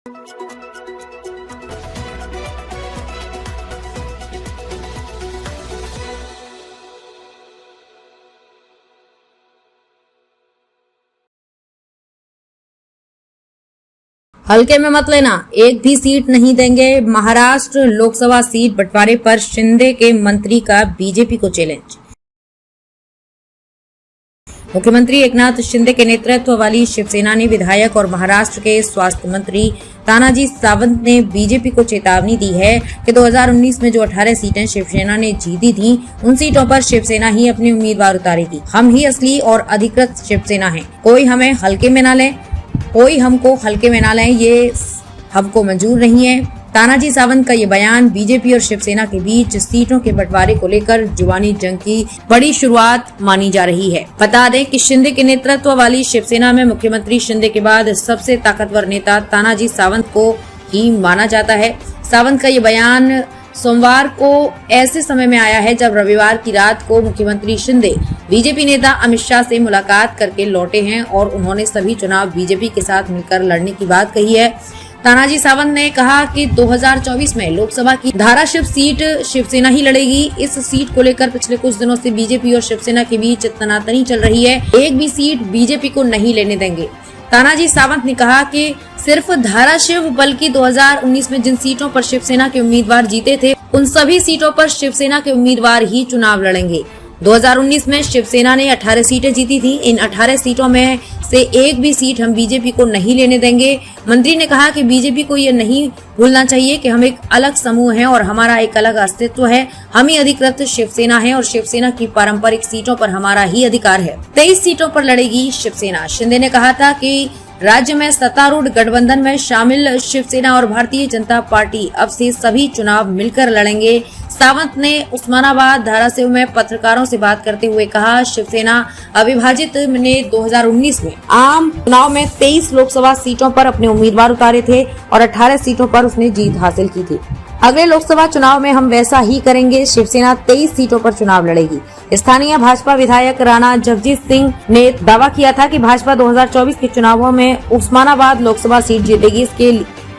हल्के में मत लेना, एक भी सीट नहीं देंगे। महाराष्ट्र लोकसभा सीट बंटवारे पर शिंदे के मंत्री का बीजेपी को चैलेंज। मुख्यमंत्री एकनाथ शिंदे के नेतृत्व वाली शिवसेना ने विधायक और महाराष्ट्र के स्वास्थ्य मंत्री तानाजी सावंत ने बीजेपी को चेतावनी दी है कि 2019 में जो 18 सीटें शिवसेना ने जीती थीं, उन सीटों पर शिवसेना ही अपने उम्मीदवार उतारेगी। हम ही असली और अधिकृत शिवसेना हैं। कोई हमें हल्के में ना ले, कोई हमको हल्के में ना लें, ये हमको मंजूर नहीं है। तानाजी सावंत का ये बयान बीजेपी और शिवसेना के बीच सीटों के बंटवारे को लेकर जुबानी जंग की बड़ी शुरुआत मानी जा रही है। बता दें कि शिंदे के नेतृत्व वाली शिवसेना में मुख्यमंत्री शिंदे के बाद सबसे ताकतवर नेता तानाजी सावंत को ही माना जाता है। सावंत का ये बयान सोमवार को ऐसे समय में आया है जब रविवार की रात को मुख्यमंत्री शिंदे बीजेपी नेता अमित शाह से मुलाकात करके लौटे हैं और उन्होंने सभी चुनाव बीजेपी के साथ मिलकर लड़ने की बात कही है। तानाजी सावंत ने कहा कि 2024 में लोकसभा की धाराशिव सीट शिवसेना ही लड़ेगी। इस सीट को लेकर पिछले कुछ दिनों से बीजेपी और शिवसेना के बीच तनातनी चल रही है। एक भी सीट बीजेपी को नहीं लेने देंगे। तानाजी सावंत ने कहा कि सिर्फ धाराशिव बल्कि 2019 में जिन सीटों पर शिवसेना के उम्मीदवार जीते थे, उन सभी सीटों पर शिवसेना के उम्मीदवार ही चुनाव लड़ेंगे। 2019 में शिवसेना ने 18 सीटें जीती थी। इन 18 सीटों में से एक भी सीट हम बीजेपी को नहीं लेने देंगे। मंत्री ने कहा कि बीजेपी को ये नहीं भूलना चाहिए कि हम एक अलग समूह हैं और हमारा एक अलग अस्तित्व है। हम ही अधिकृत शिवसेना है और शिवसेना की पारंपरिक सीटों पर हमारा ही अधिकार है। 23 सीटों पर लड़ेगी शिवसेना। शिंदे ने कहा था कि राज्य में सत्तारूढ़ गठबंधन में शामिल शिवसेना और भारतीय जनता पार्टी अब से सभी चुनाव मिलकर लड़ेंगे। सावंत ने उस्मानाबाद धाराशिव में पत्रकारों से बात करते हुए कहा, शिवसेना अविभाजित ने 2019 में आम चुनाव में 23 लोकसभा सीटों पर अपने उम्मीदवार उतारे थे और 18 सीटों पर उसने जीत हासिल की थी। अगले लोकसभा चुनाव में हम वैसा ही करेंगे। शिवसेना 23 सीटों पर चुनाव लड़ेगी। स्थानीय भाजपा विधायक राणा जगजीत सिंह ने दावा किया था कि भाजपा 2024 के चुनावों में उस्मानाबाद लोकसभा सीट जीतेगी। इसके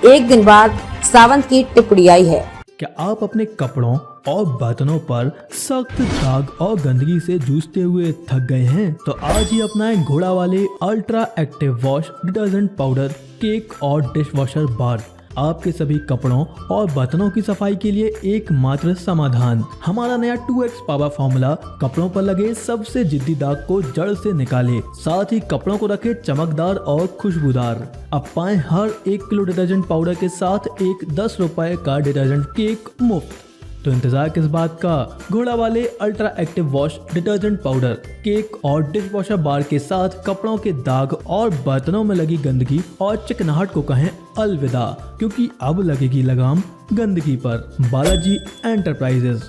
एक दिन बाद सावंत की टिप्पणी आई है। क्या आप अपने कपड़ों और बर्तनों पर सख्त दाग और गंदगी से जूझते हुए थक गए हैं? तो आज ही अपनाएं घोड़ा वाले ultra active wash detergent powder, cake और डिश वॉशर बार। आपके सभी कपड़ों और बर्तनों की सफाई के लिए एकमात्र समाधान। हमारा नया 2x पावर फॉर्मूला कपड़ों पर लगे सबसे जिद्दी दाग को जड़ से निकाले, साथ ही कपड़ों को रखे चमकदार और खुशबूदार। अब पाएं हर 1 किलो डिटर्जेंट पाउडर के साथ एक 10 रुपए का डिटर्जेंट केक मुफ्त। तो इंतजार किस बात का? घोड़ा वाले ultra active wash detergent powder, cake और डिश वॉशर बार के साथ कपड़ों के दाग और बर्तनों में लगी गंदगी और चिकनाहट को कहें अलविदा, क्योंकि अब लगेगी लगाम गंदगी पर। बालाजी एंटरप्राइजेज।